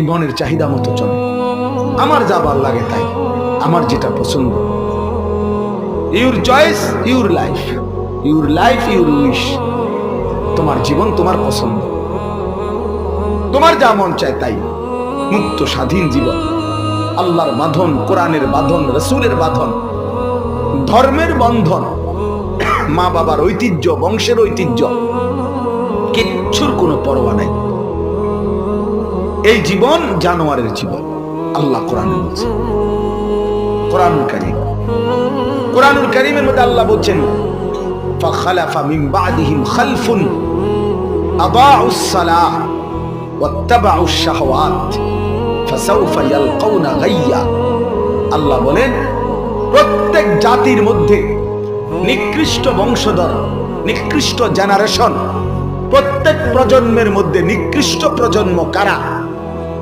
মনের চাহিদা মতো চলে, আমার যা ভালো লাগে তাই, আমার যেটা পছন্দ। Your choice your life, your life your wish. তোমার জীবন তোমার পছন্দ, তোমার যা মন চায় তাই। মুক্ত স্বাধীন জীবন, আল্লাহর বাঁধন, কোরআনের বাঁধন, রাসূলের বাঁধন, ধর্মের বন্ধন, মা বাবার ঐতিহ্য, বংশের ঐতিহ্য, কিচ্ছুর কোনো পরোয়া নাই। এই জীবন জানোয়ারের জীবন, আল্লাহ কোরআনে বলছে। কোরআনুল কারীম, কোরআনুল কারীমের মধ্যে আল্লাহ বলছেন ফাখালাফা মিন বাদিহিম খালফুন আদাউস সালাহ ওয়াত্তাবাউশ শাহওয়াত ফাসাউফা ইয়ালকাউনা গাইয়া। আল্লাহ বলেন প্রত্যেক জাতির মধ্যে নিকৃষ্ট বংশধর, নিকৃষ্ট জেনারেশন, প্রত্যেক প্রজন্মের মধ্যে নিকৃষ্ট প্রজন্ম কারা?